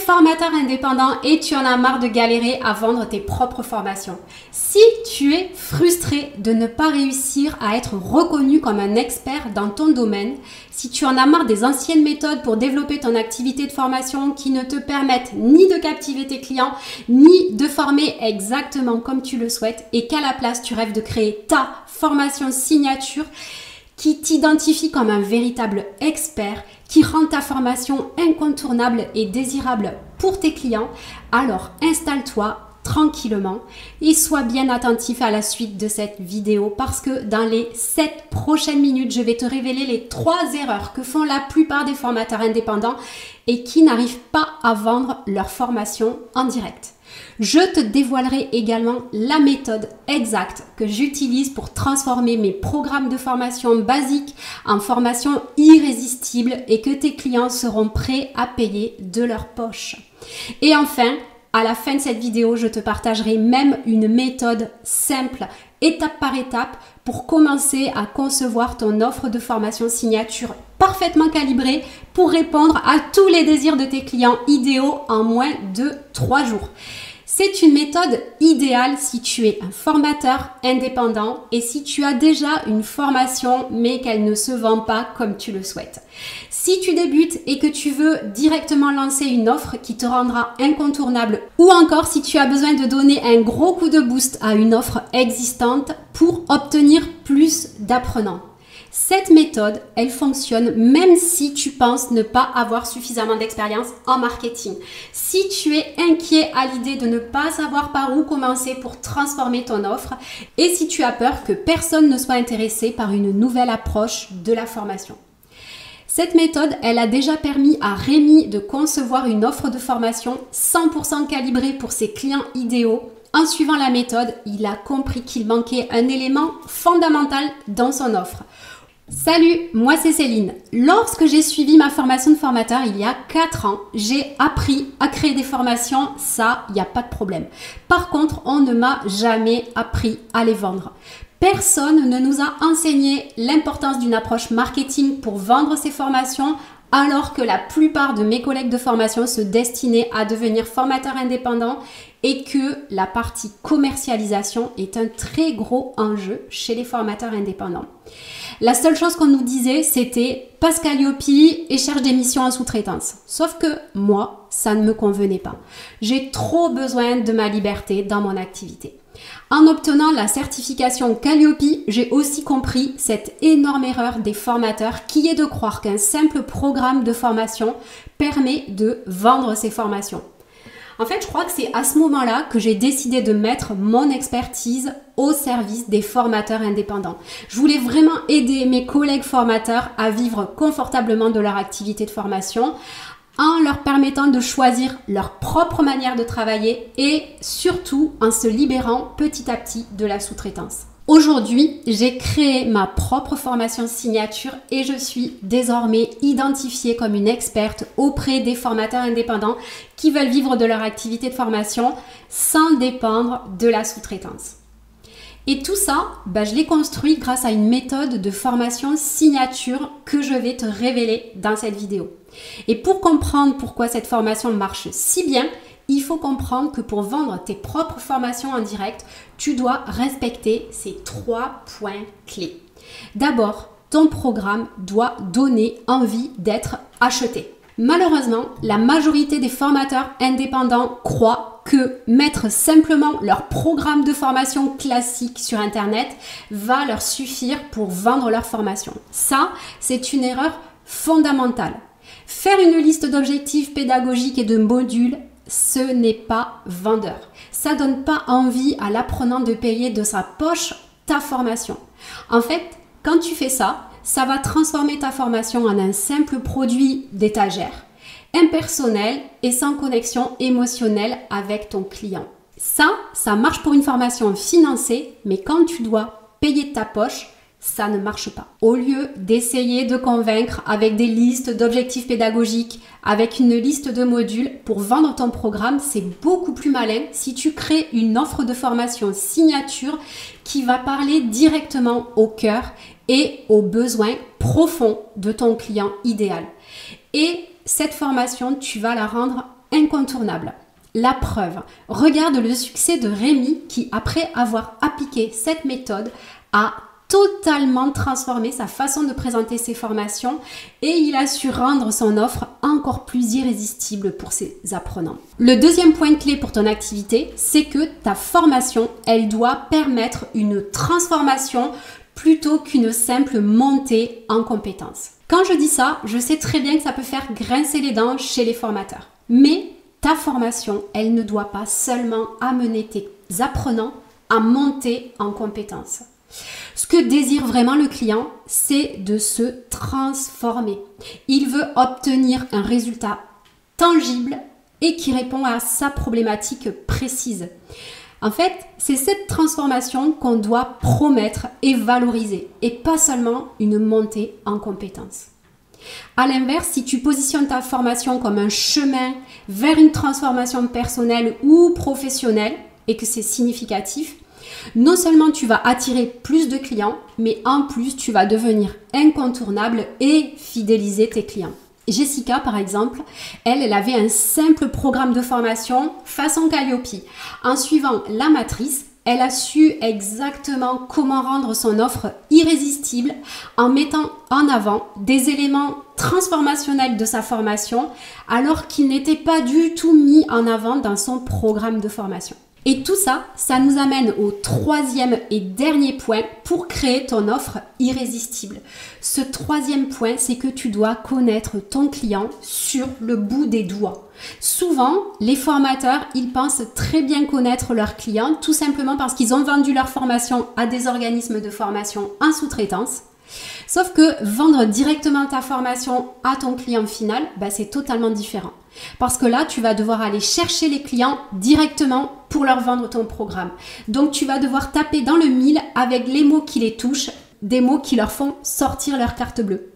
formateur indépendant et tu en as marre de galérer à vendre tes propres formations. Si tu es frustré de ne pas réussir à être reconnu comme un expert dans ton domaine, si tu en as marre des anciennes méthodes pour développer ton activité de formation qui ne te permettent ni de captiver tes clients, ni de former exactement comme tu le souhaites et qu'à la place tu rêves de créer ta formation signature qui t'identifie comme un véritable expert, qui rend ta formation incontournable et désirable pour tes clients, alors installe-toi tranquillement et sois bien attentif à la suite de cette vidéo parce que dans les 7 prochaines minutes, je vais te révéler les 3 erreurs que font la plupart des formateurs indépendants et qui n'arrivent pas à vendre leur formation en direct. Je te dévoilerai également la méthode exacte que j'utilise pour transformer mes programmes de formation basiques en formation irrésistible et que tes clients seront prêts à payer de leur poche. Et enfin, à la fin de cette vidéo, je te partagerai même une méthode simple, étape par étape, pour commencer à concevoir ton offre de formation signature parfaitement calibrée pour répondre à tous les désirs de tes clients idéaux en moins de 3 jours. C'est une méthode idéale si tu es un formateur indépendant et si tu as déjà une formation mais qu'elle ne se vend pas comme tu le souhaites. Si tu débutes et que tu veux directement lancer une offre qui te rendra incontournable ou encore si tu as besoin de donner un gros coup de boost à une offre existante pour obtenir plus d'apprenants. Cette méthode, elle fonctionne même si tu penses ne pas avoir suffisamment d'expérience en marketing. Si tu es inquiet à l'idée de ne pas savoir par où commencer pour transformer ton offre et si tu as peur que personne ne soit intéressé par une nouvelle approche de la formation. Cette méthode, elle a déjà permis à Rémi de concevoir une offre de formation 100% calibrée pour ses clients idéaux. En suivant la méthode, il a compris qu'il manquait un élément fondamental dans son offre. Salut, moi c'est Céline. Lorsque j'ai suivi ma formation de formateur il y a 4 ans, j'ai appris à créer des formations, ça, il n'y a pas de problème. Par contre, on ne m'a jamais appris à les vendre. Personne ne nous a enseigné l'importance d'une approche marketing pour vendre ces formations, alors que la plupart de mes collègues de formation se destinaient à devenir formateurs indépendants et que la partie commercialisation est un très gros enjeu chez les formateurs indépendants. La seule chose qu'on nous disait, c'était passe Calliope et cherche des missions en sous-traitance. Sauf que moi, ça ne me convenait pas. J'ai trop besoin de ma liberté dans mon activité. En obtenant la certification Calliope, j'ai aussi compris cette énorme erreur des formateurs qui est de croire qu'un simple programme de formation permet de vendre ses formations. En fait, je crois que c'est à ce moment-là que j'ai décidé de mettre mon expertise au service des formateurs indépendants. Je voulais vraiment aider mes collègues formateurs à vivre confortablement de leur activité de formation en leur permettant de choisir leur propre manière de travailler et surtout en se libérant petit à petit de la sous-traitance. Aujourd'hui, j'ai créé ma propre formation signature et je suis désormais identifiée comme une experte auprès des formateurs indépendants qui veulent vivre de leur activité de formation sans dépendre de la sous-traitance. Et tout ça, je l'ai construit grâce à une méthode de formation signature que je vais te révéler dans cette vidéo. Et pour comprendre pourquoi cette formation marche si bien, il faut comprendre que pour vendre tes propres formations en direct, tu dois respecter ces 3 points clés. D'abord, ton programme doit donner envie d'être acheté. Malheureusement, la majorité des formateurs indépendants croient que mettre simplement leur programme de formation classique sur Internet va leur suffire pour vendre leur formation. Ça, c'est une erreur fondamentale. Faire une liste d'objectifs pédagogiques et de modules, ce n'est pas vendeur. Ça donne pas envie à l'apprenant de payer de sa poche ta formation. En fait, quand tu fais ça, ça va transformer ta formation en un simple produit d'étagère, impersonnel et sans connexion émotionnelle avec ton client. Ça marche pour une formation financée, mais quand tu dois payer de ta poche, ça ne marche pas. Au lieu d'essayer de convaincre avec des listes d'objectifs pédagogiques, avec une liste de modules pour vendre ton programme, c'est beaucoup plus malin si tu crées une offre de formation signature qui va parler directement au cœur et aux besoins profonds de ton client idéal. Et cette formation, tu vas la rendre incontournable. La preuve, regarde le succès de Rémi qui, après avoir appliqué cette méthode, a totalement transformé sa façon de présenter ses formations et il a su rendre son offre encore plus irrésistible pour ses apprenants. Le deuxième point clé pour ton activité, c'est que ta formation, elle doit permettre une transformation plutôt qu'une simple montée en compétences. Quand je dis ça, je sais très bien que ça peut faire grincer les dents chez les formateurs. Mais ta formation, elle ne doit pas seulement amener tes apprenants à monter en compétences. Ce que désire vraiment le client, c'est de se transformer. Il veut obtenir un résultat tangible et qui répond à sa problématique précise. En fait, c'est cette transformation qu'on doit promettre et valoriser et pas seulement une montée en compétences. À l'inverse, si tu positionnes ta formation comme un chemin vers une transformation personnelle ou professionnelle et que c'est significatif, non seulement tu vas attirer plus de clients, mais en plus tu vas devenir incontournable et fidéliser tes clients. Jessica, par exemple, elle avait un simple programme de formation façon Calliope. En suivant la matrice, elle a su exactement comment rendre son offre irrésistible en mettant en avant des éléments transformationnels de sa formation alors qu'ils n'étaient pas du tout mis en avant dans son programme de formation. Et tout ça, ça nous amène au troisième et dernier point pour créer ton offre irrésistible. Ce troisième point, c'est que tu dois connaître ton client sur le bout des doigts. Souvent, les formateurs, ils pensent très bien connaître leurs clients, tout simplement parce qu'ils ont vendu leur formation à des organismes de formation en sous-traitance. Sauf que vendre directement ta formation à ton client final, c'est totalement différent. Parce que là, tu vas devoir aller chercher les clients directement pour leur vendre ton programme. Donc, tu vas devoir taper dans le mille avec les mots qui les touchent, des mots qui leur font sortir leur carte bleue.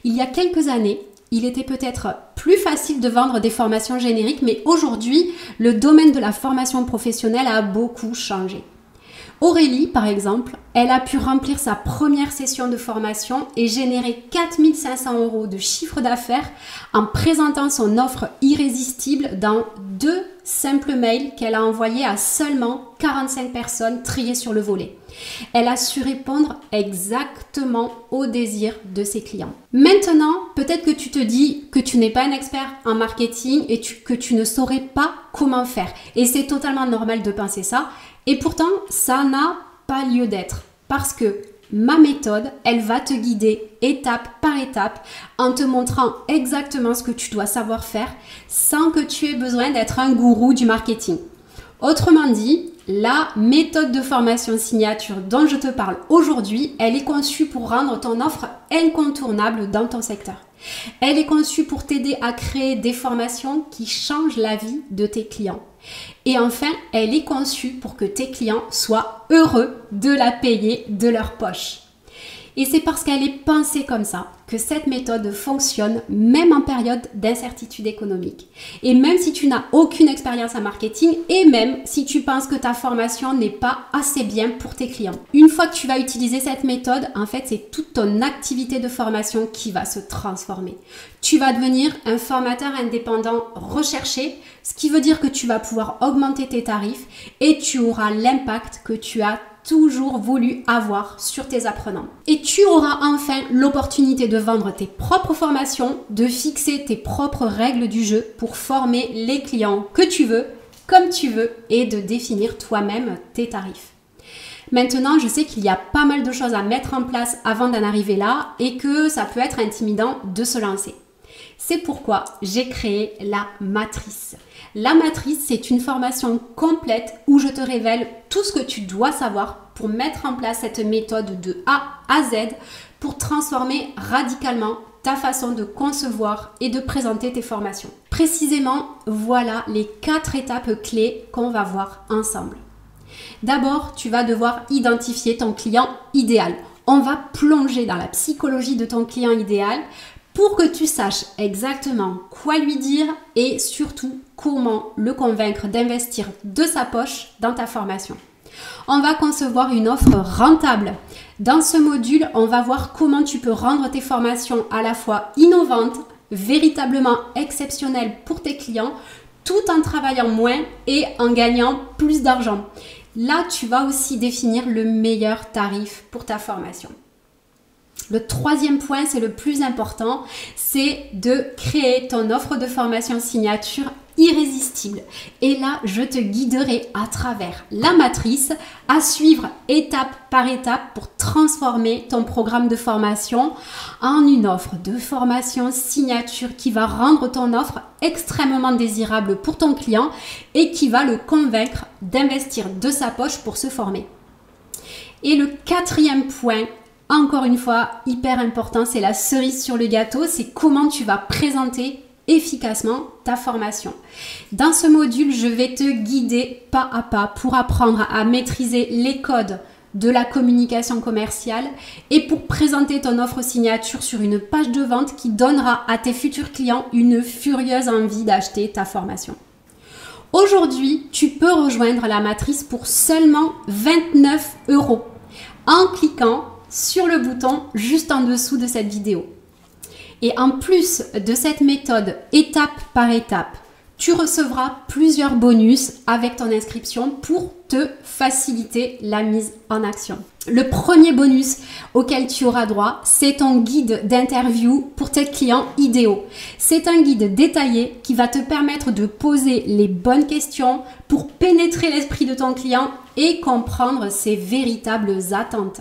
Il y a quelques années, il était peut-être plus facile de vendre des formations génériques, mais aujourd'hui, le domaine de la formation professionnelle a beaucoup changé. Aurélie, par exemple, elle a pu remplir sa première session de formation et générer 4 500 € de chiffre d'affaires en présentant son offre irrésistible dans 2 simples mails qu'elle a envoyés à seulement 45 personnes triées sur le volet. Elle a su répondre exactement aux désirs de ses clients. Maintenant, peut-être que tu te dis que tu n'es pas un expert en marketing et que tu ne saurais pas comment faire. Et c'est totalement normal de penser ça. Et pourtant, ça n'a pas lieu d'être parce que ma méthode, elle va te guider étape par étape en te montrant exactement ce que tu dois savoir faire sans que tu aies besoin d'être un gourou du marketing. Autrement dit, la méthode de formation signature dont je te parle aujourd'hui, elle est conçue pour rendre ton offre incontournable dans ton secteur. Elle est conçue pour t'aider à créer des formations qui changent la vie de tes clients. Et enfin, elle est conçue pour que tes clients soient heureux de la payer de leur poche. Et c'est parce qu'elle est pensée comme ça que cette méthode fonctionne même en période d'incertitude économique. Et même si tu n'as aucune expérience en marketing et même si tu penses que ta formation n'est pas assez bien pour tes clients. Une fois que tu vas utiliser cette méthode, en fait, c'est toute ton activité de formation qui va se transformer. Tu vas devenir un formateur indépendant recherché, ce qui veut dire que tu vas pouvoir augmenter tes tarifs et tu auras l'impact que tu as toujours voulu avoir sur tes apprenants. Et tu auras enfin l'opportunité de vendre tes propres formations, de fixer tes propres règles du jeu pour former les clients que tu veux, comme tu veux, et de définir toi-même tes tarifs. Maintenant, je sais qu'il y a pas mal de choses à mettre en place avant d'en arriver là et que ça peut être intimidant de se lancer. C'est pourquoi j'ai créé la matrice. La matrice, c'est une formation complète où je te révèle tout ce que tu dois savoir pour mettre en place cette méthode de A à Z pour transformer radicalement ta façon de concevoir et de présenter tes formations. Précisément, voilà les 4 étapes clés qu'on va voir ensemble. D'abord, tu vas devoir identifier ton client idéal. On va plonger dans la psychologie de ton client idéal pour que tu saches exactement quoi lui dire et surtout comment le convaincre d'investir de sa poche dans ta formation. On va concevoir une offre rentable. Dans ce module, on va voir comment tu peux rendre tes formations à la fois innovantes, véritablement exceptionnelles pour tes clients, tout en travaillant moins et en gagnant plus d'argent. Là, tu vas aussi définir le meilleur tarif pour ta formation. Le troisième point, c'est le plus important, c'est de créer ton offre de formation signature irrésistible. Et là, je te guiderai à travers la matrice à suivre étape par étape pour transformer ton programme de formation en une offre de formation signature qui va rendre ton offre extrêmement désirable pour ton client et qui va le convaincre d'investir de sa poche pour se former. Et le quatrième point, encore une fois, hyper important, c'est la cerise sur le gâteau, c'est comment tu vas présenter efficacement ta formation. Dans ce module, je vais te guider pas à pas pour apprendre à maîtriser les codes de la communication commerciale et pour présenter ton offre signature sur une page de vente qui donnera à tes futurs clients une furieuse envie d'acheter ta formation. Aujourd'hui, tu peux rejoindre la matrice pour seulement 29 € en cliquant sur le bouton juste en dessous de cette vidéo. Et en plus de cette méthode étape par étape, tu recevras plusieurs bonus avec ton inscription pour te faciliter la mise en action. Le premier bonus auquel tu auras droit, c'est ton guide d'interview pour tes clients idéaux. C'est un guide détaillé qui va te permettre de poser les bonnes questions pour pénétrer l'esprit de ton client et comprendre ses véritables attentes.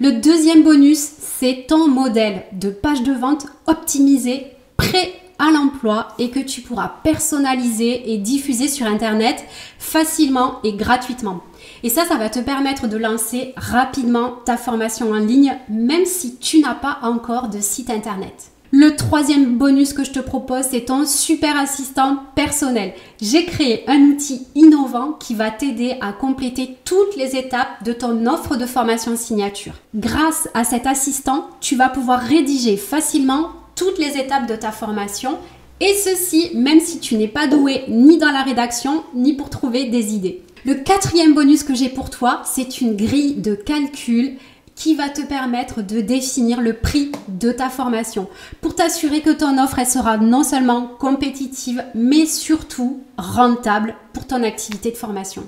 Le deuxième bonus, c'est ton modèle de page de vente optimisé, prêt à l'emploi et que tu pourras personnaliser et diffuser sur Internet facilement et gratuitement. Et ça va te permettre de lancer rapidement ta formation en ligne, même si tu n'as pas encore de site Internet. Le troisième bonus que je te propose, c'est ton super assistant personnel. J'ai créé un outil innovant qui va t'aider à compléter toutes les étapes de ton offre de formation signature. Grâce à cet assistant, tu vas pouvoir rédiger facilement toutes les étapes de ta formation et ceci même si tu n'es pas doué ni dans la rédaction ni pour trouver des idées. Le quatrième bonus que j'ai pour toi, c'est une grille de calcul qui va te permettre de définir le prix de ta formation pour t'assurer que ton offre elle sera non seulement compétitive mais surtout rentable pour ton activité de formation.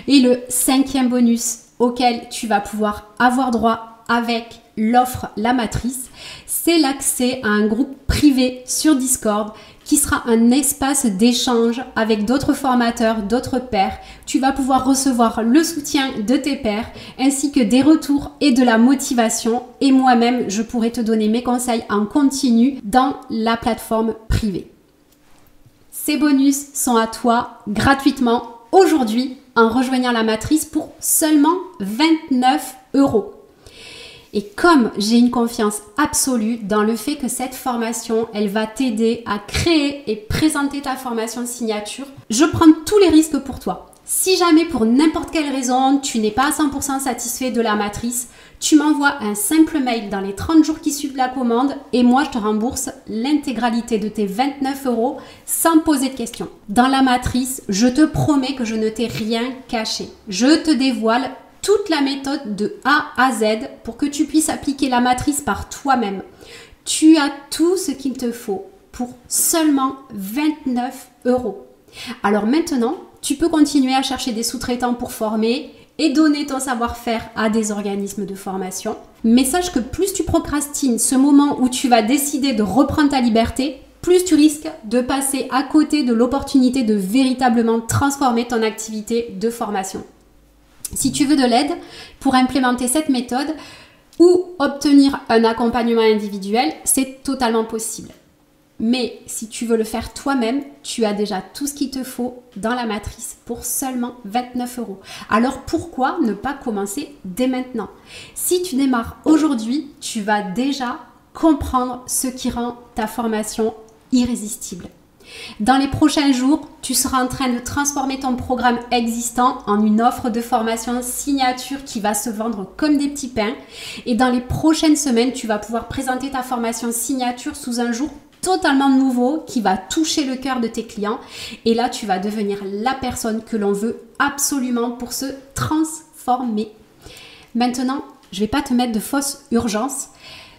Et le cinquième bonus auquel tu vas pouvoir avoir droit avec l'offre La Matrice, c'est l'accès à un groupe privé sur Discord qui sera un espace d'échange avec d'autres formateurs, d'autres pairs. Tu vas pouvoir recevoir le soutien de tes pairs ainsi que des retours et de la motivation. Et moi-même, je pourrai te donner mes conseils en continu dans la plateforme privée. Ces bonus sont à toi gratuitement aujourd'hui en rejoignant la matrice pour seulement 29 €. Et comme j'ai une confiance absolue dans le fait que cette formation, elle va t'aider à créer et présenter ta formation signature, je prends tous les risques pour toi. Si jamais pour n'importe quelle raison, tu n'es pas à 100% satisfait de la matrice, tu m'envoies un simple mail dans les 30 jours qui suivent la commande et moi je te rembourse l'intégralité de tes 29 € sans poser de questions. Dans la matrice, je te promets que je ne t'ai rien caché. Je te dévoile toute la méthode de A à Z pour que tu puisses appliquer la matrice par toi-même. Tu as tout ce qu'il te faut pour seulement 29 €. Alors maintenant, tu peux continuer à chercher des sous-traitants pour former et donner ton savoir-faire à des organismes de formation. Mais sache que plus tu procrastines ce moment où tu vas décider de reprendre ta liberté, plus tu risques de passer à côté de l'opportunité de véritablement transformer ton activité de formation. Si tu veux de l'aide pour implémenter cette méthode ou obtenir un accompagnement individuel, c'est totalement possible. Mais si tu veux le faire toi-même, tu as déjà tout ce qu'il te faut dans la matrice pour seulement 29 €. Alors pourquoi ne pas commencer dès maintenant? Si tu démarres aujourd'hui, tu vas déjà comprendre ce qui rend ta formation irrésistible. Dans les prochains jours, tu seras en train de transformer ton programme existant en une offre de formation signature qui va se vendre comme des petits pains. Et dans les prochaines semaines, tu vas pouvoir présenter ta formation signature sous un jour totalement nouveau qui va toucher le cœur de tes clients. Et là, tu vas devenir la personne que l'on veut absolument pour se transformer. Maintenant, je ne vais pas te mettre de fausse urgence.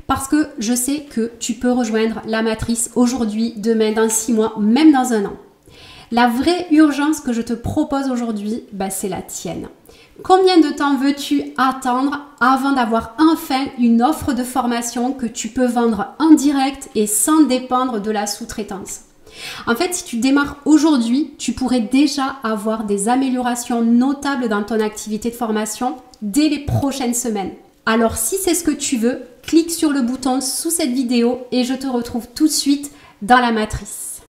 Parce que je sais que tu peux rejoindre la matrice aujourd'hui, demain, dans 6 mois, même dans 1 an. La vraie urgence que je te propose aujourd'hui, c'est la tienne. Combien de temps veux-tu attendre avant d'avoir enfin une offre de formation que tu peux vendre en direct et sans dépendre de la sous-traitance? En fait, si tu démarres aujourd'hui, tu pourrais déjà avoir des améliorations notables dans ton activité de formation dès les prochaines semaines. Alors, si c'est ce que tu veux, clique sur le bouton sous cette vidéo et je te retrouve tout de suite dans la matrice.